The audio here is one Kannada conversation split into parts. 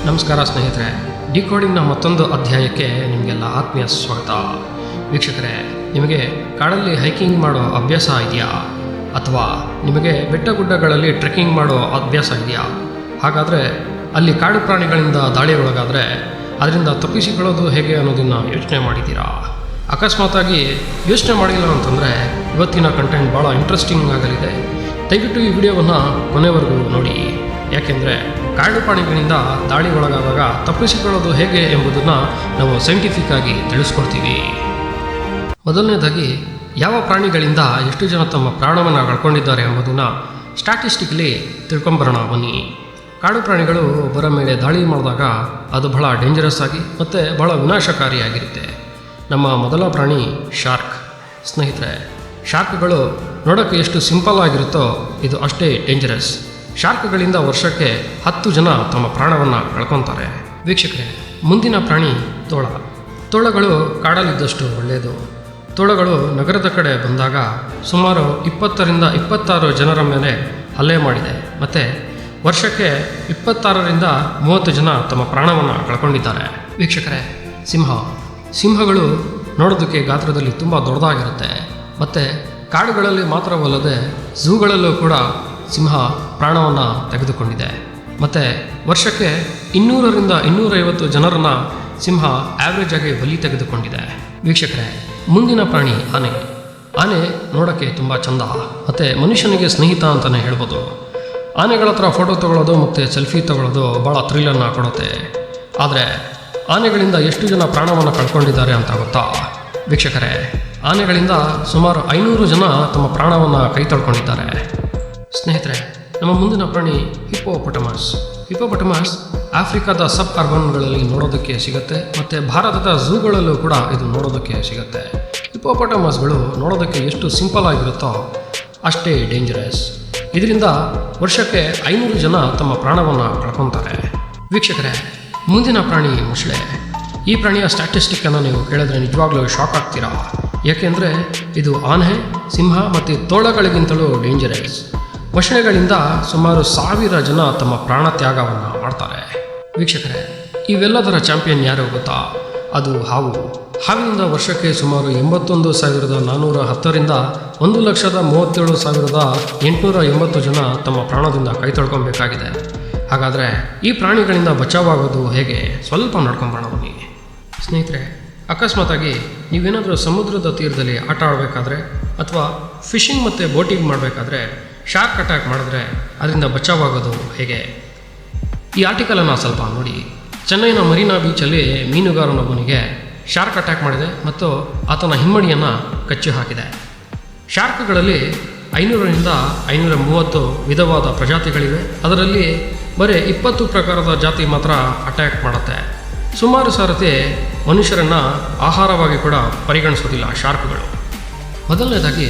ನಮಸ್ಕಾರ ಸ್ನೇಹಿತರೆ, ಡಿಕೋಡಿಂಗ್ನ ಮತ್ತೊಂದು ಅಧ್ಯಾಯಕ್ಕೆ ನಿಮಗೆಲ್ಲ ಆತ್ಮೀಯ ಸ್ವಾಗತ. ವೀಕ್ಷಕರೇ, ನಿಮಗೆ ಕಾಡಲ್ಲಿ ಹೈಕಿಂಗ್ ಮಾಡೋ ಅಭ್ಯಾಸ ಇದೆಯಾ? ಅಥವಾ ನಿಮಗೆ ಬೆಟ್ಟಗುಡ್ಡಗಳಲ್ಲಿ ಟ್ರೆಕ್ಕಿಂಗ್ ಮಾಡೋ ಅಭ್ಯಾಸ ಇದೆಯಾ? ಹಾಗಾದರೆ ಅಲ್ಲಿ ಕಾಡು ಪ್ರಾಣಿಗಳಿಂದ ದಾಳಿಗೊಳಗಾದರೆ ಅದರಿಂದ ತಪ್ಪಿಸಿಕೊಳ್ಳೋದು ಹೇಗೆ ಅನ್ನೋದನ್ನು ಯೋಚನೆ ಮಾಡಿದ್ದೀರಾ? ಅಕಸ್ಮಾತಾಗಿ ಯೋಚನೆ ಮಾಡಿಲ್ಲ ಅಂತಂದರೆ ಇವತ್ತಿನ ಕಂಟೆಂಟ್ ಭಾಳ ಇಂಟ್ರೆಸ್ಟಿಂಗ್ ಆಗಲಿದೆ. ದಯವಿಟ್ಟು ಈ ವಿಡಿಯೋವನ್ನು ಕೊನೆವರೆಗೂ ನೋಡಿ. ಯಾಕೆಂದರೆ ಕಾಡು ಪ್ರಾಣಿಗಳಿಂದ ದಾಳಿಗೊಳಗಾದಾಗ ತಪ್ಪಿಸಿಕೊಳ್ಳೋದು ಹೇಗೆ ಎಂಬುದನ್ನು ನಾವು ಸೈಂಟಿಫಿಕ್ ಆಗಿ ತಿಳಿಸ್ಕೊಡ್ತೀವಿ. ಮೊದಲನೇದಾಗಿ, ಯಾವ ಪ್ರಾಣಿಗಳಿಂದ ಎಷ್ಟು ಜನ ತಮ್ಮ ಪ್ರಾಣವನ್ನು ಕಳ್ಕೊಂಡಿದ್ದಾರೆ ಎಂಬುದನ್ನು ಸ್ಟ್ಯಾಟಿಸ್ಟಿಕಲಿ ತಿಳ್ಕೊಂಬರೋಣ ಬನ್ನಿ. ಕಾಡು ಪ್ರಾಣಿಗಳು ಒಬ್ಬರ ಮೇಲೆ ದಾಳಿ ಮಾಡಿದಾಗ ಅದು ಬಹಳ ಡೇಂಜರಸ್ ಆಗಿ ಮತ್ತು ಬಹಳ ವಿನಾಶಕಾರಿಯಾಗಿರುತ್ತೆ. ನಮ್ಮ ಮೊದಲ ಪ್ರಾಣಿ ಶಾರ್ಕ್. ಸ್ನೇಹಿತರೆ, ಶಾರ್ಕ್ಗಳು ನೋಡೋಕ್ಕೆ ಎಷ್ಟು ಸಿಂಪಲ್ ಆಗಿರುತ್ತೋ ಇದು ಅಷ್ಟೇ ಡೇಂಜರಸ್. ಶಾರ್ಕ್ಗಳಿಂದ ವರ್ಷಕ್ಕೆ 10 ಜನ ತಮ್ಮ ಪ್ರಾಣವನ್ನು ಕಳ್ಕೊತಾರೆ. ವೀಕ್ಷಕರೇ, ಮುಂದಿನ ಪ್ರಾಣಿ ತೋಳ. ತೋಳಗಳು ಕಾಡಲ್ಲಿದ್ದಷ್ಟು ಒಳ್ಳೆಯದು. ತೋಳಗಳು ನಗರದ ಕಡೆ ಬಂದಾಗ ಸುಮಾರು 20ರಿಂದ 26 ಜನರ ಮೇಲೆ ಹಲ್ಲೆ ಮಾಡಿದೆ ಮತ್ತು ವರ್ಷಕ್ಕೆ 26ರಿಂದ 30 ಜನ ತಮ್ಮ ಪ್ರಾಣವನ್ನು ಕಳ್ಕೊಂಡಿದ್ದಾರೆ. ವೀಕ್ಷಕರೇ, ಸಿಂಹಗಳು ನೋಡೋದಕ್ಕೆ ಗಾತ್ರದಲ್ಲಿ ತುಂಬ ದೊಡ್ಡದಾಗಿರುತ್ತೆ ಮತ್ತು ಕಾಡುಗಳಲ್ಲಿ ಮಾತ್ರವಲ್ಲದೆ ಝೂಗಳಲ್ಲೂ ಕೂಡ ಸಿಂಹ ಪ್ರಾಣವನ್ನು ತೆಗೆದುಕೊಂಡಿದೆ ಮತ್ತು ವರ್ಷಕ್ಕೆ 200ರಿಂದ 250 ಜನರನ್ನು ಸಿಂಹ ಆ್ಯಾವ್ರೇಜ್ ಆಗಿ ಬಲಿ ತೆಗೆದುಕೊಂಡಿದೆ. ವೀಕ್ಷಕರೇ, ಮುಂದಿನ ಪ್ರಾಣಿ ಆನೆ ನೋಡೋಕ್ಕೆ ತುಂಬ ಚಂದ ಮತ್ತು ಮನುಷ್ಯನಿಗೆ ಸ್ನೇಹಿತ ಅಂತಲೇ ಹೇಳ್ಬೋದು. ಆನೆಗಳ ಹತ್ರ ಫೋಟೋ ತೊಗೊಳ್ಳೋದು ಮತ್ತು ಸೆಲ್ಫಿ ತೊಗೊಳ್ಳೋದು ಭಾಳ ಥ್ರಿಲ್ಲನ್ನು ಕೊಡುತ್ತೆ. ಆದರೆ ಆನೆಗಳಿಂದ ಎಷ್ಟು ಜನ ಪ್ರಾಣವನ್ನು ಕಳ್ಕೊಂಡಿದ್ದಾರೆ ಅಂತ ಗೊತ್ತಾ? ವೀಕ್ಷಕರೇ, ಆನೆಗಳಿಂದ ಸುಮಾರು 500 ಜನ ತಮ್ಮ ಪ್ರಾಣವನ್ನು ಕೈ ತೊಳ್ಕೊಂಡಿದ್ದಾರೆ. ಸ್ನೇಹಿತರೆ, ನಮ್ಮ ಮುಂದಿನ ಪ್ರಾಣಿ ಹಿಪ್ಪೋಪಟಮಸ್ ಆಫ್ರಿಕಾದ ಸಬ್ ಅರ್ಬನ್ಗಳಲ್ಲಿ ನೋಡೋದಕ್ಕೆ ಸಿಗುತ್ತೆ ಮತ್ತು ಭಾರತದ ಝೂಗಳಲ್ಲೂ ಕೂಡ ಇದು ನೋಡೋದಕ್ಕೆ ಸಿಗುತ್ತೆ. ಹಿಪ್ಪೋಪಟಮಸ್ಗಳು ನೋಡೋದಕ್ಕೆ ಎಷ್ಟು ಸಿಂಪಲ್ ಆಗಿರುತ್ತೋ ಅಷ್ಟೇ ಡೇಂಜರಸ್. ಇದರಿಂದ ವರ್ಷಕ್ಕೆ 500 ಜನ ತಮ್ಮ ಪ್ರಾಣವನ್ನು ಕಳ್ಕೊತಾರೆ. ವೀಕ್ಷಕರೇ, ಮುಂದಿನ ಪ್ರಾಣಿ ಮೊಸಳೆ. ಈ ಪ್ರಾಣಿಯ ಸ್ಟ್ಯಾಟಿಸ್ಟಿಕ್ಕನ್ನು ನೀವು ಕೇಳಿದ್ರೆ ನಿಜವಾಗ್ಲೂ ಶಾಕ್ ಆಗ್ತೀರಾ. ಏಕೆಂದರೆ ಇದು ಆನೆ, ಸಿಂಹ ಮತ್ತು ತೋಳಗಳಿಗಿಂತಲೂ ಡೇಂಜರಸ್. ಮೊಸಳೆಗಳಿಂದ ಸುಮಾರು 1000 ಜನ ತಮ್ಮ ಪ್ರಾಣ ತ್ಯಾಗವನ್ನು ಮಾಡ್ತಾರೆ. ವೀಕ್ಷಕರೇ, ಇವೆಲ್ಲದರ ಚಾಂಪಿಯನ್ ಯಾರು ಗೊತ್ತಾ? ಅದು ಹಾವಿನಿಂದ ವರ್ಷಕ್ಕೆ ಸುಮಾರು 81,410ರಿಂದ 1,37,880 ಜನ ತಮ್ಮ ಪ್ರಾಣದಿಂದ ಕೈ ತೊಳ್ಕೊಬೇಕಾಗಿದೆ. ಹಾಗಾದರೆ ಈ ಪ್ರಾಣಿಗಳಿಂದ ಬಚಾವಾಗೋದು ಹೇಗೆ? ಸ್ವಲ್ಪ ನೋಡ್ಕೊಂಬರೋಣ ಬನ್ನಿ. ಸ್ನೇಹಿತರೆ, ಅಕಸ್ಮಾತಾಗಿ ನೀವೇನಾದರೂ ಸಮುದ್ರದ ತೀರದಲ್ಲಿ ಆಟ ಆಡಬೇಕಾದ್ರೆ ಅಥವಾ ಫಿಶಿಂಗ್ ಮತ್ತು ಬೋಟಿಂಗ್ ಮಾಡಬೇಕಾದ್ರೆ ಶಾರ್ಕ್ ಅಟ್ಯಾಕ್ ಮಾಡಿದ್ರೆ ಅದರಿಂದ ಬಚಾವಾಗೋದು ಹೇಗೆ? ಈ ಆರ್ಟಿಕಲನ್ನು ಸ್ವಲ್ಪ ನೋಡಿ. ಚೆನ್ನೈನ ಮರೀನಾ ಬೀಚಲ್ಲಿ ಮೀನುಗಾರನೊಬ್ಬನಿಗೆ ಶಾರ್ಕ್ ಅಟ್ಯಾಕ್ ಮಾಡಿದೆ ಮತ್ತು ಆತನ ಹಿಮ್ಮಡಿಯನ್ನು ಕಚ್ಚಿ ಹಾಕಿದೆ. ಶಾರ್ಕ್ಗಳಲ್ಲಿ 500ರಿಂದ 530 ವಿಧವಾದ ಪ್ರಜಾತಿಗಳಿವೆ. ಅದರಲ್ಲಿ ಬರೀ 20 ಪ್ರಕಾರದ ಜಾತಿ ಮಾತ್ರ ಅಟ್ಯಾಕ್ ಮಾಡುತ್ತೆ. ಸುಮಾರು ಸಾರತಿ ಮನುಷ್ಯರನ್ನು ಆಹಾರವಾಗಿ ಕೂಡ ಪರಿಗಣಿಸೋದಿಲ್ಲ ಶಾರ್ಕ್ಗಳು. ಮೊದಲನೇದಾಗಿ,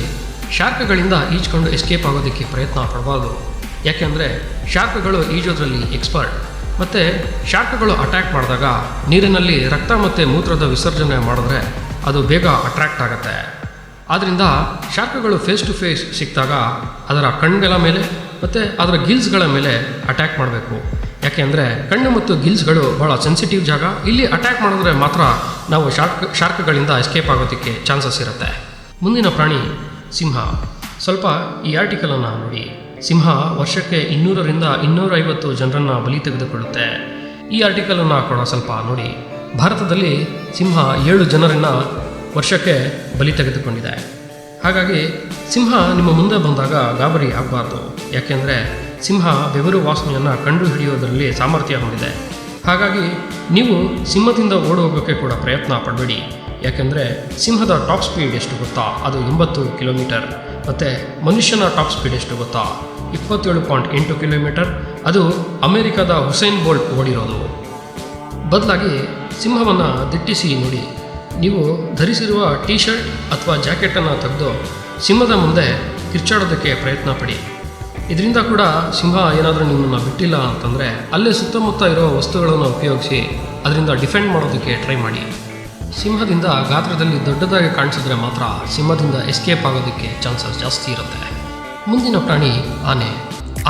ಶಾರ್ಕ್ಗಳಿಂದ ಈಜ್ಕೊಂಡು ಎಸ್ಕೇಪ್ ಆಗೋದಕ್ಕೆ ಪ್ರಯತ್ನ ಪಡಬಾರ್ದು. ಯಾಕೆಂದರೆ ಶಾರ್ಕ್ಗಳು ಈಜೋದ್ರಲ್ಲಿ ಎಕ್ಸ್ಪರ್ಟ್ ಮತ್ತು ಶಾರ್ಕ್ಗಳು ಅಟ್ಯಾಕ್ ಮಾಡಿದಾಗ ನೀರಿನಲ್ಲಿ ರಕ್ತ ಮತ್ತು ಮೂತ್ರದ ವಿಸರ್ಜನೆ ಮಾಡಿದ್ರೆ ಅದು ಬೇಗ ಅಟ್ರಾಕ್ಟ್ ಆಗುತ್ತೆ. ಆದ್ದರಿಂದ ಶಾರ್ಕ್ಗಳು ಫೇಸ್ ಟು ಫೇಸ್ ಸಿಕ್ಕಿದಾಗ ಅದರ ಕಣ್ಣುಗಳ ಮೇಲೆ ಮತ್ತು ಅದರ ಗಿಲ್ಸ್ಗಳ ಮೇಲೆ ಅಟ್ಯಾಕ್ ಮಾಡಬೇಕು. ಯಾಕೆಂದರೆ ಕಣ್ಣು ಮತ್ತು ಗಿಲ್ಸ್ಗಳು ಭಾಳ ಸೆನ್ಸಿಟಿವ್ ಜಾಗ. ಇಲ್ಲಿ ಅಟ್ಯಾಕ್ ಮಾಡಿದ್ರೆ ಮಾತ್ರ ನಾವು ಶಾರ್ಕ್ಗಳಿಂದ ಎಸ್ಕೇಪ್ ಆಗೋದಕ್ಕೆ ಚಾನ್ಸಸ್ ಇರುತ್ತೆ. ಮುಂದಿನ ಪ್ರಾಣಿ ಸಿಂಹ. ಸ್ವಲ್ಪ ಈ ಆರ್ಟಿಕಲನ್ನು ನೋಡಿ. ಸಿಂಹ ವರ್ಷಕ್ಕೆ 200ರಿಂದ 250 ಜನರನ್ನು ಬಲಿ ತೆಗೆದುಕೊಳ್ಳುತ್ತೆ. ಈ ಆರ್ಟಿಕಲನ್ನು ಕೂಡ ಸ್ವಲ್ಪ ನೋಡಿ. ಭಾರತದಲ್ಲಿ ಸಿಂಹ 7 ಜನರನ್ನು ವರ್ಷಕ್ಕೆ ಬಲಿ ತೆಗೆದುಕೊಂಡಿದೆ. ಹಾಗಾಗಿ ಸಿಂಹ ನಿಮ್ಮ ಮುಂದೆ ಬಂದಾಗ ಗಾಬರಿ ಆಗಬಾರ್ದು. ಯಾಕೆಂದರೆ ಸಿಂಹ ಬೆವರು ವಾಸನೆಯನ್ನು ಕಂಡುಹಿಡಿಯೋದರಲ್ಲಿ ಸಾಮರ್ಥ್ಯ ಹೊಂದಿದೆ. ಹಾಗಾಗಿ ನೀವು ಸಿಂಹದಿಂದ ಓಡಿ ಹೋಗೋಕ್ಕೆ ಕೂಡ ಪ್ರಯತ್ನ ಪಡಬೇಡಿ. ಯಾಕೆಂದರೆ ಸಿಂಹದ ಟಾಪ್ ಸ್ಪೀಡ್ ಎಷ್ಟು ಗೊತ್ತಾ? ಅದು 80 ಕಿಲೋಮೀಟರ್. ಮತ್ತು ಮನುಷ್ಯನ ಟಾಪ್ ಸ್ಪೀಡ್ ಎಷ್ಟು ಗೊತ್ತಾ? 27.8 ಕಿಲೋಮೀಟರ್. ಅದು ಅಮೆರಿಕದ ಹುಸೇನ್ ಬೋಲ್ಟ್ ಓಡಿರೋದು. ಬದಲಾಗಿ ಸಿಂಹವನ್ನು ದಿಟ್ಟಿಸಿ ನೋಡಿ. ನೀವು ಧರಿಸಿರುವ ಟೀ ಶರ್ಟ್ ಅಥವಾ ಜಾಕೆಟನ್ನು ತೆಗೆದು ಸಿಂಹದ ಮುಂದೆ ಕಿರ್ಚಾಡೋದಕ್ಕೆ ಪ್ರಯತ್ನ ಪಡಿ. ಇದರಿಂದ ಕೂಡ ಸಿಂಹ ಏನಾದರೂ ನಿಮ್ಮನ್ನು ಬಿಟ್ಟಿಲ್ಲ ಅಂತಂದರೆ ಅಲ್ಲೇ ಸುತ್ತಮುತ್ತ ಇರೋ ವಸ್ತುಗಳನ್ನು ಉಪಯೋಗಿಸಿ ಅದರಿಂದ ಡಿಫೆಂಡ್ ಮಾಡೋದಕ್ಕೆ ಟ್ರೈ ಮಾಡಿ. ಸಿಂಹದಿಂದ ಗಾತ್ರದಲ್ಲಿ ದೊಡ್ಡದಾಗಿ ಕಾಣಿಸಿದ್ರೆ ಮಾತ್ರ ಸಿಂಹದಿಂದ ಎಸ್ಕೇಪ್ ಆಗೋದಕ್ಕೆ ಚಾನ್ಸಸ್ ಜಾಸ್ತಿ ಇರುತ್ತೆ. ಮುಂದಿನ ಪ್ರಾಣಿ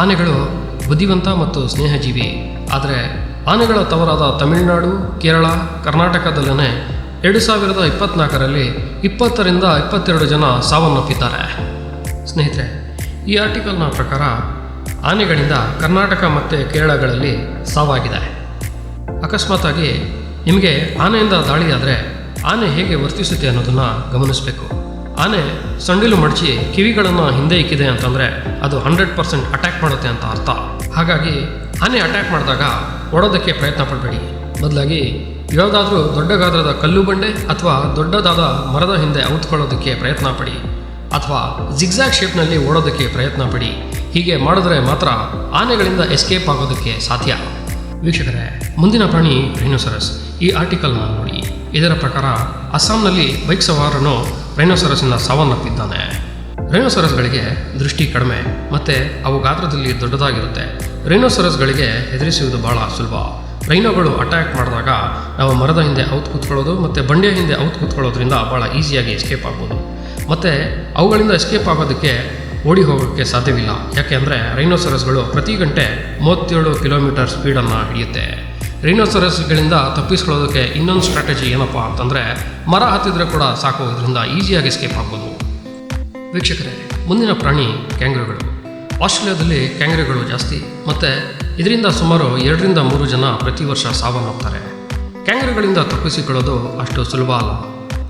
ಆನೆಗಳು ಬುದ್ಧಿವಂತ ಮತ್ತು ಸ್ನೇಹಜೀವಿ. ಆದರೆ ಆನೆಗಳ ತವರಾದ ತಮಿಳುನಾಡು, ಕೇರಳ, ಕರ್ನಾಟಕದಲ್ಲೇ 2024ರಲ್ಲಿ 20ರಿಂದ 22 ಜನ ಸಾವನ್ನಪ್ಪಿದ್ದಾರೆ. ಸ್ನೇಹಿತರೆ, ಈ ಆರ್ಟಿಕಲ್ನ ಪ್ರಕಾರ ಆನೆಗಳಿಂದ ಕರ್ನಾಟಕ ಮತ್ತು ಕೇರಳಗಳಲ್ಲಿ ಸಾವಾಗಿದೆ. ಅಕಸ್ಮಾತಾಗಿ ನಿಮಗೆ ಆನೆಯಿಂದ ದಾಳಿಯಾದರೆ ಆನೆ ಹೇಗೆ ವರ್ತಿಸುತ್ತೆ ಅನ್ನೋದನ್ನು ಗಮನಿಸಬೇಕು. ಆನೆ ಸೊಂಡಿಲು ಮಡಚಿ ಕಿವಿಗಳನ್ನು ಹಿಂದೆ ಇಕ್ಕಿದೆ ಅಂತಂದರೆ ಅದು 100% ಅಟ್ಯಾಕ್ ಮಾಡುತ್ತೆ ಅಂತ ಅರ್ಥ. ಹಾಗಾಗಿ ಆನೆ ಅಟ್ಯಾಕ್ ಮಾಡಿದಾಗ ಓಡೋದಕ್ಕೆ ಪ್ರಯತ್ನ ಪಡಬೇಡಿ. ಬದಲಾಗಿ ಯಾವುದಾದ್ರೂ ದೊಡ್ಡ ಗಾತ್ರದ ಕಲ್ಲು ಬಂಡೆ ಅಥವಾ ದೊಡ್ಡದಾದ ಮರದ ಹಿಂದೆ ಔತ್ಕೊಳ್ಳೋದಕ್ಕೆ ಪ್ರಯತ್ನ ಪಡಿ, ಅಥವಾ ಜಿಗ್ಜಾಗ್ ಶೇಪ್ನಲ್ಲಿ ಓಡೋದಕ್ಕೆ ಪ್ರಯತ್ನ ಪಡಿ. ಹೀಗೆ ಮಾಡಿದ್ರೆ ಮಾತ್ರ ಆನೆಗಳಿಂದ ಎಸ್ಕೇಪ್ ಆಗೋದಕ್ಕೆ ಸಾಧ್ಯ. ವೀಕ್ಷಕರೇ, ಮುಂದಿನ ಪ್ರಾಣಿ ರೈನೋಸರಸ್. ಈ ಆರ್ಟಿಕಲ್ನ ನೋಡಿ. ಇದರ ಪ್ರಕಾರ ಅಸ್ಸಾಂನಲ್ಲಿ ಬೈಕ್ ಸವಾರನು ರೈನೋಸರಸ್ಸಿಂದ ಸಾವನ್ನಪ್ಪಿದ್ದಾನೆ. ರೈನೋಸರಸ್ಗಳಿಗೆ ದೃಷ್ಟಿ ಕಡಿಮೆ ಮತ್ತು ಅವು ಗಾತ್ರದಲ್ಲಿ ದೊಡ್ಡದಾಗಿರುತ್ತೆ. ರೈನೋಸರಸ್ಗಳಿಗೆ ಹೆದರಿಸುವುದು ಬಹಳ ಸುಲಭ. ರೈನೋಗಳು ಅಟ್ಯಾಕ್ ಮಾಡಿದಾಗ ನಾವು ಮರದ ಹಿಂದೆ ಔತ್ ಕೂತ್ಕೊಳ್ಳೋದು ಮತ್ತು ಬಂಡೆಯ ಹಿಂದೆ ಔತ್ ಕೂತ್ಕೊಳ್ಳೋದ್ರಿಂದ ಭಾಳ ಈಸಿಯಾಗಿ ಎಸ್ಕೇಪ್ ಆಗ್ಬೋದು. ಮತ್ತು ಅವುಗಳಿಂದ ಎಸ್ಕೇಪ್ ಆಗೋದಕ್ಕೆ ಓಡಿ ಹೋಗೋಕ್ಕೆ ಸಾಧ್ಯವಿಲ್ಲ. ಯಾಕೆಂದರೆ ರೈನೋಸರಸ್ಗಳು ಪ್ರತಿ ಗಂಟೆ 37 ಕಿಲೋಮೀಟರ್ ಸ್ಪೀಡನ್ನು ಹಿಡಿಯುತ್ತೆ. ರೈನೋಸರಸ್ಗಳಿಂದ ತಪ್ಪಿಸ್ಕೊಳ್ಳೋದಕ್ಕೆ ಇನ್ನೊಂದು ಸ್ಟ್ರಾಟಜಿ ಏನಪ್ಪ ಅಂತಂದರೆ ಮರ ಹತ್ತಿದ್ರೆ ಕೂಡ ಸಾಕು, ಇದರಿಂದ ಈಸಿಯಾಗಿ ಎಸ್ಕೇಪ್ ಆಗ್ಬೋದು. ವೀಕ್ಷಕರೇ, ಮುಂದಿನ ಪ್ರಾಣಿ ಕ್ಯಾಂಗರುಗಳು. ಆಸ್ಟ್ರೇಲಿಯಾದಲ್ಲಿ ಕ್ಯಾಂಗರುಗಳು ಜಾಸ್ತಿ ಮತ್ತು ಇದರಿಂದ ಸುಮಾರು 2ರಿಂದ 3 ಜನ ಪ್ರತಿ ವರ್ಷ ಸಾವನ್ನಪ್ತಾರೆ. ಕ್ಯಾಂಗರುಗಳಿಂದ ತಪ್ಪಿಸಿಕೊಳ್ಳೋದು ಅಷ್ಟು ಸುಲಭ ಅಲ್ಲ.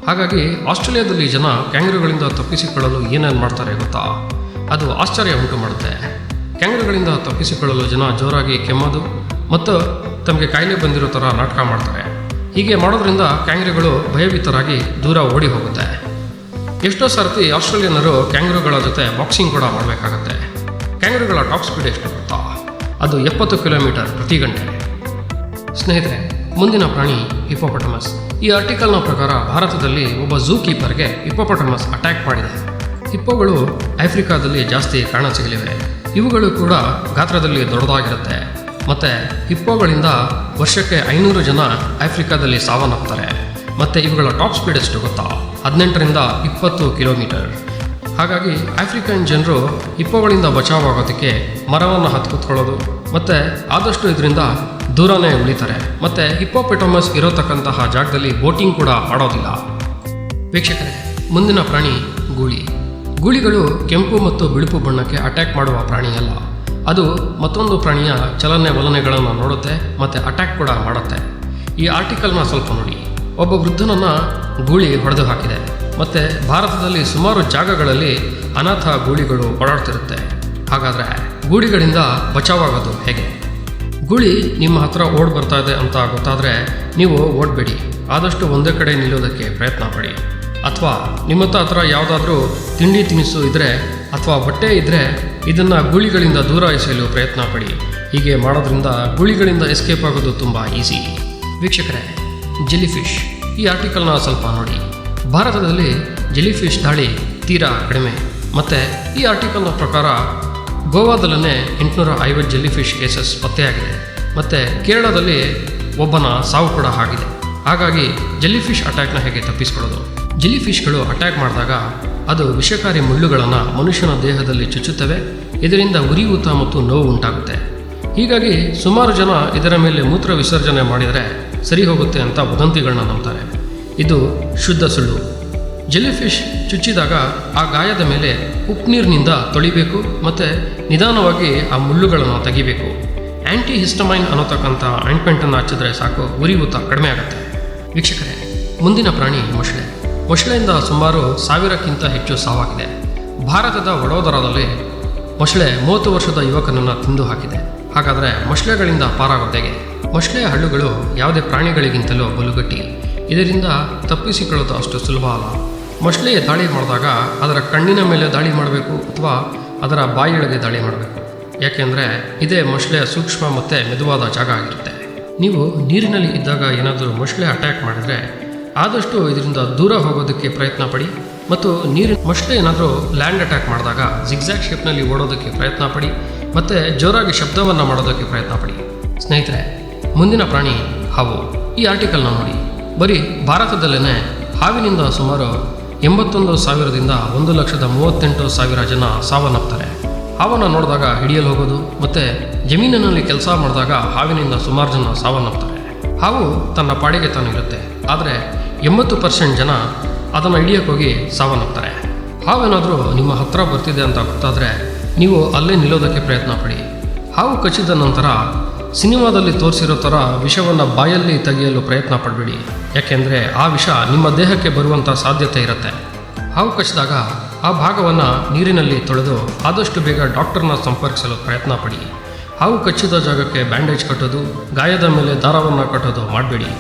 ಹಾಗಾಗಿ ಆಸ್ಟ್ರೇಲಿಯಾದಲ್ಲಿ ಜನ ಕ್ಯಾಂಗರುಗಳಿಂದ ತಪ್ಪಿಸಿಕೊಳ್ಳಲು ಏನೇನು ಮಾಡ್ತಾರೆ ಗೊತ್ತಾ? ಅದು ಆಶ್ಚರ್ಯ ಉಂಟು ಮಾಡುತ್ತೆ. ಕ್ಯಾಂಗರುಗಳಿಂದ ತಪ್ಪಿಸಿಕೊಳ್ಳಲು ಜನ ಜೋರಾಗಿ ಕೆಮ್ಮೋದು ಮತ್ತು ತಮಗೆ ಕಾಯಿಲೆ ಬಂದಿರೋ ಥರ ನಾಟಕ ಮಾಡ್ತಾರೆ. ಹೀಗೆ ಮಾಡೋದ್ರಿಂದ ಕ್ಯಾಂಗರುಗಳು ಭಯಭೀತರಾಗಿ ದೂರ ಓಡಿ ಹೋಗುತ್ತೆ. ಎಷ್ಟೋ ಸರ್ತಿ ಆಸ್ಟ್ರೇಲಿಯನ್ನರು ಕ್ಯಾಂಗರುಗಳ ಜೊತೆ ಬಾಕ್ಸಿಂಗ್ ಕೂಡ ಮಾಡಬೇಕಾಗತ್ತೆ. ಕ್ಯಾಂಗರುಗಳ ಟಾಪ್ ಸ್ಪೀಡ್ ಎಷ್ಟು ಗೊತ್ತಾ? ಅದು 70 ಕಿಲೋಮೀಟರ್ ಪ್ರತಿ ಗಂಟೆ. ಸ್ನೇಹಿತರೆ, ಮುಂದಿನ ಪ್ರಾಣಿ ಹಿಪ್ಪೋಪಟಮಸ್. ಈ ಆರ್ಟಿಕಲ್ನ ಪ್ರಕಾರ ಭಾರತದಲ್ಲಿ ಒಬ್ಬ ಝೂ ಕೀಪರ್ಗೆ ಹಿಪ್ಪೋಪಟಮಸ್ ಅಟ್ಯಾಕ್ ಮಾಡಿದೆ. ಹಿಪ್ಪೋಗಳು ಆಫ್ರಿಕಾದಲ್ಲಿ ಜಾಸ್ತಿ ಕಾಣಸಿಗಲಿವೆ. ಇವುಗಳು ಕೂಡ ಗಾತ್ರದಲ್ಲಿ ದೊಡ್ಡದಾಗಿರುತ್ತೆ. ಮತ್ತು ಹಿಪ್ಪೋಗಳಿಂದ ವರ್ಷಕ್ಕೆ 500 ಜನ ಆಫ್ರಿಕಾದಲ್ಲಿ ಸಾವನ್ನಪ್ತಾರೆ. ಮತ್ತು ಇವುಗಳ ಟಾಪ್ ಸ್ಪೀಡ್ ಎಷ್ಟು ಗೊತ್ತಾ? 18ರಿಂದ 20 ಕಿಲೋಮೀಟರ್. ಹಾಗಾಗಿ ಆಫ್ರಿಕನ್ ಜನರು ಹಿಪ್ಪೋಗಳಿಂದ ಬಚಾವಾಗೋದಕ್ಕೆ ಮರವನ್ನು ಹತ್ತು ಕೂತ್ಕೊಳ್ಳೋದು ಮತ್ತು ಆದಷ್ಟು ಇದರಿಂದ ದೂರನೇ ಉಳಿತಾರೆ. ಮತ್ತು ಹಿಪ್ಪೋಪಟಮಸ್ ಇರೋತಕ್ಕಂತಹ ಜಾಗದಲ್ಲಿ ಬೋಟಿಂಗ್ ಕೂಡ ಮಾಡೋದಿಲ್ಲ. ವೀಕ್ಷಕರೇ, ಮುಂದಿನ ಪ್ರಾಣಿ ಗೂಳಿ. ಗೂಳಿಗಳು ಕೆಂಪು ಮತ್ತು ಬಿಳುಪು ಬಣ್ಣಕ್ಕೆ ಅಟ್ಯಾಕ್ ಮಾಡುವ ಪ್ರಾಣಿಯಲ್ಲ. ಅದು ಮತ್ತೊಂದು ಪ್ರಾಣಿಯ ಚಲನೆ ವಲನೆಗಳನ್ನು ನೋಡುತ್ತೆ ಮತ್ತು ಅಟ್ಯಾಕ್ ಕೂಡ ಮಾಡುತ್ತೆ. ಈ ಆರ್ಟಿಕಲ್ನ ಸ್ವಲ್ಪ ನೋಡಿ. ಒಬ್ಬ ವೃದ್ಧನನ್ನು ಗೂಳಿ ಹೊಡೆದು ಹಾಕಿದೆ ಮತ್ತು ಭಾರತದಲ್ಲಿ ಸುಮಾರು ಜಾಗಗಳಲ್ಲಿ ಅನಾಥ ಗೂಳಿಗಳು ಓಡಾಡ್ತಿರುತ್ತೆ. ಹಾಗಾದರೆ ಗೂಳಿಗಳಿಂದ ಬಚಾವಾಗೋದು ಹೇಗೆ? ಗೂಳಿ ನಿಮ್ಮ ಹತ್ರ ಓಡ್ ಬರ್ತಾ ಇದೆ ಅಂತ ಗೊತ್ತಾದರೆ ನೀವು ಓಡಬೇಡಿ. ಆದಷ್ಟು ಒಂದೇ ಕಡೆ ನಿಲ್ಲೋದಕ್ಕೆ ಪ್ರಯತ್ನ ಪಡಿ. ಅಥವಾ ನಿಮ್ಮ ಹತ್ರ ಯಾವುದಾದ್ರೂ ತಿಂಡಿ ತಿನಿಸು ಇದ್ದರೆ ಅಥವಾ ಬಟ್ಟೆ ಇದ್ದರೆ ಇದನ್ನು ಗೂಳಿಗಳಿಂದ ದೂರ ಎಸೆಯಲು ಪ್ರಯತ್ನ ಪಡಿ. ಹೀಗೆ ಮಾಡೋದ್ರಿಂದ ಗೂಳಿಗಳಿಂದ ಎಸ್ಕೇಪ್ ಆಗೋದು ತುಂಬ ಈಸಿ. ವೀಕ್ಷಕರೇ, ಜೆಲಿಫಿಶ್. ಈ ಆರ್ಟಿಕಲ್ನ ಸ್ವಲ್ಪ ನೋಡಿ. ಭಾರತದಲ್ಲಿ ಜೆಲಿಫಿಶ್ ದಾಳಿ ತೀರಾ ಕಡಿಮೆ. ಮತ್ತು ಈ ಆರ್ಟಿಕಲ್ನ ಪ್ರಕಾರ ಗೋವಾದಲ್ಲೇ 850 ಜೆಲಿಫಿಶ್ ಕೇಸಸ್ ಪತ್ತೆಯಾಗಿದೆ ಮತ್ತು ಕೇರಳದಲ್ಲಿ ಒಬ್ಬನ ಸಾವು ಕೂಡ ಆಗಿದೆ. ಹಾಗಾಗಿ ಜೆಲಿಫಿಶ್ ಅಟ್ಯಾಕ್ನ ಹೇಗೆ ತಪ್ಪಿಸ್ಕೊಳ್ಳೋದು? ಜೆಲಿಫಿಶ್ಗಳು ಅಟ್ಯಾಕ್ ಮಾಡಿದಾಗ ಅದು ವಿಷಕಾರಿ ಮುಳ್ಳುಗಳನ್ನು ಮನುಷ್ಯನ ದೇಹದಲ್ಲಿ ಚುಚ್ಚುತ್ತವೆ. ಇದರಿಂದ ಉರಿಯೂತ ಮತ್ತು ನೋವು ಉಂಟಾಗುತ್ತೆ. ಹೀಗಾಗಿ ಸುಮಾರು ಜನ ಇದರ ಮೇಲೆ ಮೂತ್ರ ವಿಸರ್ಜನೆ ಮಾಡಿದರೆ ಸರಿ ಹೋಗುತ್ತೆ ಅಂತ ವದಂತಿಗಳನ್ನ ನಂಬ್ತಾರೆ. ಇದು ಶುದ್ಧ ಸುಳ್ಳು. ಜೆಲಿಫಿಶ್ ಚುಚ್ಚಿದಾಗ ಆ ಗಾಯದ ಮೇಲೆ ಉಪ್ಪುನೀರಿನಿಂದ ತೊಳಿಬೇಕು ಮತ್ತು ನಿಧಾನವಾಗಿ ಆ ಮುಳ್ಳುಗಳನ್ನು ತೆಗಿಬೇಕು. ಆ್ಯಂಟಿ ಹಿಸ್ಟಮೈನ್ ಅನ್ನೋತಕ್ಕಂಥ ಆಯಿಂಟ್ಮೆಂಟನ್ನು ಹಚ್ಚಿದ್ರೆ ಸಾಕು, ಉರಿಯೂತ ಕಡಿಮೆ ಆಗುತ್ತೆ. ವೀಕ್ಷಕರೇ, ಮುಂದಿನ ಪ್ರಾಣಿ ಮೊಸಳೆ. ಮೊಸಳೆಯಿಂದ ಸುಮಾರು 1000ಕ್ಕಿಂತ ಹೆಚ್ಚು ಸಾವಾಗಿದೆ. ಭಾರತದ ವಡೋದರಾದಲ್ಲಿ ಮೊಸಳೆ 30 ವರ್ಷದ ಯುವಕನನ್ನು ತಿಂದು ಹಾಕಿದೆ. ಹಾಗಾದರೆ ಮೊಸಳೆಗಳಿಂದ ಪಾರಾಗೋದೆಗೆ? ಮೊಸಳೆಯ ಹಳ್ಳುಗಳು ಯಾವುದೇ ಪ್ರಾಣಿಗಳಿಗಿಂತಲೂ ಬಲುಗಟ್ಟಿ. ಇದರಿಂದ ತಪ್ಪಿಸಿಕೊಳ್ಳೋದು ಅಷ್ಟು ಸುಲಭ ಅಲ್ಲ. ಮೊಸಳೆ ದಾಳಿ ಮಾಡಿದಾಗ ಅದರ ಕಣ್ಣಿನ ಮೇಲೆ ದಾಳಿ ಮಾಡಬೇಕು ಅಥವಾ ಅದರ ಬಾಯಿಯೊಳಗೆ ದಾಳಿ ಮಾಡಬೇಕು. ಯಾಕೆಂದರೆ ಇದೇ ಮೊಸಳೆಯ ಸೂಕ್ಷ್ಮ ಮತ್ತು ಮೆದುವಾದ ಜಾಗ ಆಗಿರುತ್ತೆ. ನೀವು ನೀರಿನಲ್ಲಿ ಇದ್ದಾಗ ಏನಾದರೂ ಮೊಸಳೆ ಅಟ್ಯಾಕ್ ಮಾಡಿದರೆ ಆದಷ್ಟು ಇದರಿಂದ ದೂರ ಹೋಗೋದಕ್ಕೆ ಪ್ರಯತ್ನ ಪಡಿ. ಮತ್ತು ಮೊಸಳೆ ಏನಾದರೂ ಲ್ಯಾಂಡ್ ಅಟ್ಯಾಕ್ ಮಾಡಿದಾಗ ಜಿಗ್ಜಾಗ್ ಶೇಪ್ನಲ್ಲಿ ಓಡೋದಕ್ಕೆ ಪ್ರಯತ್ನ ಪಡಿ ಮತ್ತು ಜೋರಾಗಿ ಶಬ್ದವನ್ನು ಮಾಡೋದಕ್ಕೆ ಪ್ರಯತ್ನ ಪಡಿ. ಸ್ನೇಹಿತರೆ, ಮುಂದಿನ ಪ್ರಾಣಿ ಹಾವು. ಈ ಆರ್ಟಿಕಲ್ನ ನೋಡಿ. ಬರೀ ಭಾರತದಲ್ಲೇ ಹಾವಿನಿಂದ ಸುಮಾರು 81,000ದಿಂದ 1,38,000 ಜನ ಸಾವನ್ನಪ್ತಾರೆ. ಹಾವನ್ನು ನೋಡಿದಾಗ ಹಿಡಿಯಲು ಹೋಗೋದು ಮತ್ತು ಜಮೀನಿನಲ್ಲಿ ಕೆಲಸ ಮಾಡಿದಾಗ ಹಾವಿನಿಂದ ಸುಮಾರು ಜನ ಸಾವನ್ನಪ್ತಾರೆ. ಹಾವು ತನ್ನ ಪಾಡಿಗೆ ತಾನು ಇರುತ್ತೆ, ಆದರೆ 80% ಜನ ಅದನ್ನು ಹಿಡಿಯೋಕ್ಕೋಗಿ ಸಾವನ್ನಪ್ತಾರೆ. ಹಾವೇನಾದರೂ ನಿಮ್ಮ ಹತ್ರ ಬರ್ತಿದೆ ಅಂತ ಗೊತ್ತಾದರೆ ನೀವು ಅಲ್ಲೇ ನಿಲ್ಲೋದಕ್ಕೆ ಪ್ರಯತ್ನ ಪಡಿ. ಹಾವು ಕಚ್ಚಿದ ನಂತರ ಸಿನಿಮಾದಲ್ಲಿ ತೋರಿಸಿರೋ ಥರ ವಿಷವನ್ನು ಬಾಯಲ್ಲಿ ತೆಗೆಯಲು ಪ್ರಯತ್ನ ಪಡಬೇಡಿ, ಯಾಕೆಂದರೆ ಆ ವಿಷ ನಿಮ್ಮ ದೇಹಕ್ಕೆ ಬರುವಂಥ ಸಾಧ್ಯತೆ ಇರುತ್ತೆ. ಹಾವು ಕಚ್ಚಿದಾಗ ಆ ಭಾಗವನ್ನು ನೀರಿನಲ್ಲಿ ತೊಳೆದು ಆದಷ್ಟು ಬೇಗ ಡಾಕ್ಟರ್ನ ಸಂಪರ್ಕಿಸಲು ಪ್ರಯತ್ನ ಪಡಿ. ಹಾವು ಕಚ್ಚಿದ ಜಾಗಕ್ಕೆ ಬ್ಯಾಂಡೇಜ್ ಕಟ್ಟೋದು, ಗಾಯದ ಮೇಲೆ ದಾರವನ್ನು ಕಟ್ಟೋದು ಮಾಡಬೇಡಿ.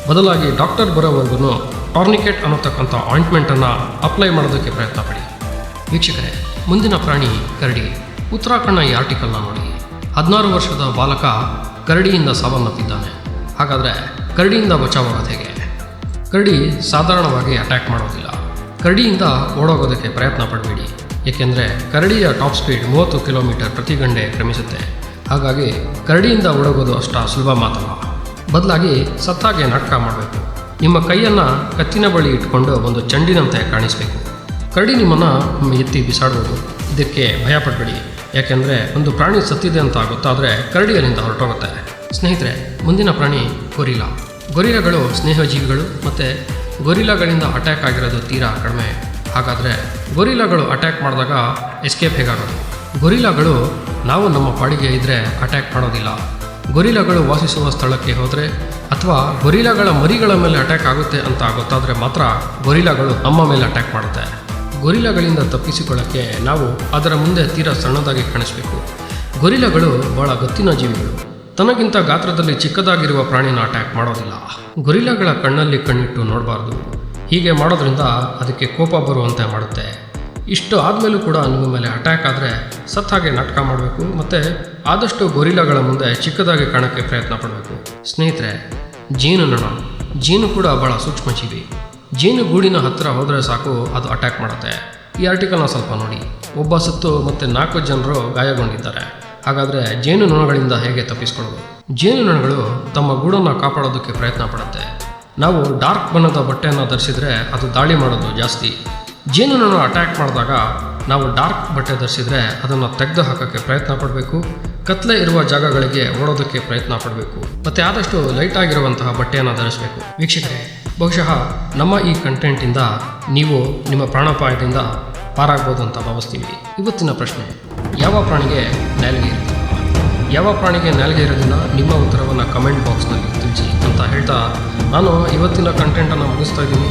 ಬದಲಾಗಿ ಡಾಕ್ಟರ್ ಬರೋವರೆಗೂ ಟಾರ್ನಿಕೆಟ್ ಅನ್ನತಕ್ಕಂಥ ಆಯಿಂಟ್ಮೆಂಟನ್ನು ಅಪ್ಲೈ ಮಾಡೋದಕ್ಕೆ ಪ್ರಯತ್ನ ಪಡಿ. ವೀಕ್ಷಕರೇ, ಮುಂದಿನ ಪ್ರಾಣಿ ಕರಡಿ. ಉತ್ತರಾಖಂಡ್ನ ಈ ಆರ್ಟಿಕಲ್ನ ನೋಡಿ. 16 ವರ್ಷದ ಬಾಲಕ ಕರಡಿಯಿಂದ ಸಾವನ್ನಪ್ಪಿದ್ದಾನೆ. ಹಾಗಾದರೆ ಕರಡಿಯಿಂದ ಬಚಾವಾಗೋದು ಹೇಗೆ? ಕರಡಿ ಸಾಧಾರಣವಾಗಿ ಅಟ್ಯಾಕ್ ಮಾಡೋದಿಲ್ಲ. ಕರಡಿಯಿಂದ ಓಡೋಗೋದಕ್ಕೆ ಪ್ರಯತ್ನ ಪಡಬೇಡಿ, ಏಕೆಂದರೆ ಕರಡಿಯ ಟಾಪ್ ಸ್ಪೀಡ್ 30 ಕಿಲೋಮೀಟರ್ ಪ್ರತಿ ಗಂಟೆ ಕ್ರಮಿಸುತ್ತೆ. ಹಾಗಾಗಿ ಕರಡಿಯಿಂದ ಓಡೋಗೋದು ಅಷ್ಟು ಸುಲಭ ಮಾತಲ್ಲ. ಬದಲಾಗಿ ಸತ್ತಾಗೆ ನಾಟಕ ಮಾಡಬೇಕು. ನಿಮ್ಮ ಕೈಯನ್ನು ಕತ್ತಿನ ಬಳಿ ಇಟ್ಕೊಂಡು ಒಂದು ಚೆಂಡಿನಂತೆ ಕಾಣಿಸಬೇಕು. ಕರಡಿ ನಿಮ್ಮನ್ನು ಎತ್ತಿ ಬಿಸಾಡುವುದು. ಇದಕ್ಕೆ ಭಯ ಪಡಬೇಡಿ, ಯಾಕೆಂದರೆ ಒಂದು ಪ್ರಾಣಿ ಸತ್ತಿದೆ ಅಂತ ಗೊತ್ತಾದರೆ ಕರಡಿ ಅಲ್ಲಿಂದ ಹೊರಟೋಗುತ್ತೆ. ಸ್ನೇಹಿತರೆ, ಮುಂದಿನ ಪ್ರಾಣಿ ಗೊರಿಲ್ಲಾ. ಗೊರಿಲ್ಲಾಗಳು ಸ್ನೇಹಜೀವಿಗಳು ಮತ್ತು ಗೊರಿಲ್ಲಾಗಳಿಂದ ಅಟ್ಯಾಕ್ ಆಗಿರೋದು ತೀರಾ ಕಡಿಮೆ. ಹಾಗಾದರೆ ಗೊರಿಲ್ಲಾಗಳು ಅಟ್ಯಾಕ್ ಮಾಡಿದಾಗ ಎಸ್ಕೇಪ್ ಹೇಗಾಗೋದು? ಗೊರಿಲ್ಲಾಗಳು ನಾವು ನಮ್ಮ ಪಾಡಿಗೆ ಇದ್ದರೆ ಅಟ್ಯಾಕ್ ಮಾಡೋದಿಲ್ಲ. ಗೊರಿಲ್ಲಾಗಳು ವಾಸಿಸುವ ಸ್ಥಳಕ್ಕೆ ಹೋದರೆ ಅಥವಾ ಗೊರಿಲ್ಲಾಗಳ ಮರಿಗಳ ಮೇಲೆ ಅಟ್ಯಾಕ್ ಆಗುತ್ತೆ ಅಂತ ಗೊತ್ತಾದರೆ ಮಾತ್ರ ಗೊರಿಲ್ಲಾಗಳು ನಮ್ಮ ಮೇಲೆ ಅಟ್ಯಾಕ್ ಮಾಡುತ್ತೆ. ಗೊರಿಲ್ಲಾಗಳಿಂದ ತಪ್ಪಿಸಿಕೊಳ್ಳೋಕ್ಕೆ ನಾವು ಅದರ ಮುಂದೆ ತೀರಾ ಸಣ್ಣದಾಗಿ ಕಾಣಿಸಬೇಕು. ಗೊರಿಲ್ಲಾಗಳು ಭಾಳ ಗತ್ತಿನ ಜೀವಿಗಳು. ತನಗಿಂತ ಗಾತ್ರದಲ್ಲಿ ಚಿಕ್ಕದಾಗಿರುವ ಪ್ರಾಣಿನ ಅಟ್ಯಾಕ್ ಮಾಡೋದಿಲ್ಲ. ಗೊರಿಲ್ಲಾಗಳ ಕಣ್ಣಲ್ಲಿ ಕಣ್ಣಿಟ್ಟು ನೋಡಬಾರ್ದು. ಹೀಗೆ ಮಾಡೋದ್ರಿಂದ ಅದಕ್ಕೆ ಕೋಪ ಬರುವಂತೆ ಮಾಡುತ್ತೆ. ಇಷ್ಟು ಆದಮೇಲೂ ಕೂಡ ನಿಮ್ಮ ಮೇಲೆ ಅಟ್ಯಾಕ್ ಆದರೆ ಸತ್ತ ಹಾಗೆ ನಾಟಕ ಮಾಡಬೇಕು ಮತ್ತು ಆದಷ್ಟು ಗೊರಿಲ್ಲಾಗಳ ಮುಂದೆ ಚಿಕ್ಕದಾಗಿ ಕಾಣೋಕ್ಕೆ ಪ್ರಯತ್ನ ಪಡಬೇಕು. ಸ್ನೇಹಿತರೆ, ಜೇನುನೊಣ. ಜೇನು ಕೂಡ ಭಾಳ ಸೂಕ್ಷ್ಮಜೀವಿ. ಜೇನು ಗೂಡಿನ ಹತ್ತಿರ ಹೋದರೆ ಸಾಕು ಅದು ಅಟ್ಯಾಕ್ ಮಾಡುತ್ತೆ. ಈ ಆರ್ಟಿಕಲ್ನ ಸ್ವಲ್ಪ ನೋಡಿ. ಒಬ್ಬ ಸತ್ತು ಮತ್ತು 4 ಜನರು ಗಾಯಗೊಂಡಿದ್ದಾರೆ. ಹಾಗಾದರೆ ಜೇನುನೊಣಗಳಿಂದ ಹೇಗೆ ತಪ್ಪಿಸ್ಕೊಳ್ಳೋದು? ಜೇನುನೊಣಗಳು ತಮ್ಮ ಗೂಡನ್ನು ಕಾಪಾಡೋದಕ್ಕೆ ಪ್ರಯತ್ನ ಪಡುತ್ತೆ. ನಾವು ಡಾರ್ಕ್ ಬಣ್ಣದ ಬಟ್ಟೆಯನ್ನು ಧರಿಸಿದರೆ ಅದು ದಾಳಿ ಮಾಡೋದು ಜಾಸ್ತಿ. ಜೇನುನೊಣ ಅಟ್ಯಾಕ್ ಮಾಡಿದಾಗ ನಾವು ಡಾರ್ಕ್ ಬಟ್ಟೆ ಧರಿಸಿದರೆ ಅದನ್ನು ತೆಗೆದು ಹಾಕೋಕ್ಕೆ ಪ್ರಯತ್ನ ಪಡಬೇಕು. ಕತ್ಲೆ ಇರುವ ಜಾಗಗಳಿಗೆ ಓಡೋದಕ್ಕೆ ಪ್ರಯತ್ನ ಪಡಬೇಕು ಮತ್ತು ಆದಷ್ಟು ಲೈಟ್ ಆಗಿರುವಂತಹ ಬಟ್ಟೆಯನ್ನು ಧರಿಸಬೇಕು. ವೀಕ್ಷಕರೇ, ಬಹುಶಃ ನಮ್ಮ ಈ ಕಂಟೆಂಟಿಂದ ನೀವು ನಿಮ್ಮ ಪ್ರಾಣಾಪಾಯದಿಂದ ಪಾರಾಗ್ಬೋದು ಅಂತ ಭಾವಿಸ್ತೀವಿ. ಇವತ್ತಿನ ಪ್ರಶ್ನೆ: ಯಾವ ಪ್ರಾಣಿಗೆ ನಾಲಿಗೆ ಇರೋದಿಲ್ಲ? ಯಾವ ಪ್ರಾಣಿಗೆ ನಾಲಿಗೆ ಇರೋದಿಲ್ಲ? ನಿಮ್ಮ ಉತ್ತರವನ್ನು ಕಮೆಂಟ್ ಬಾಕ್ಸ್ನಲ್ಲಿ ತಿಳಿಸಿ ಅಂತ ಹೇಳ್ತಾ ನಾನು ಇವತ್ತಿನ ಕಂಟೆಂಟನ್ನು ಮುಗಿಸ್ತಾ ಇದ್ದೀನಿ.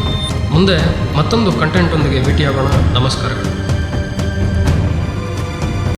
ಮುಂದೆ ಮತ್ತೊಂದು ಕಂಟೆಂಟೊಂದಿಗೆ ಭೇಟಿಯಾಗೋಣ. ನಮಸ್ಕಾರಗಳು.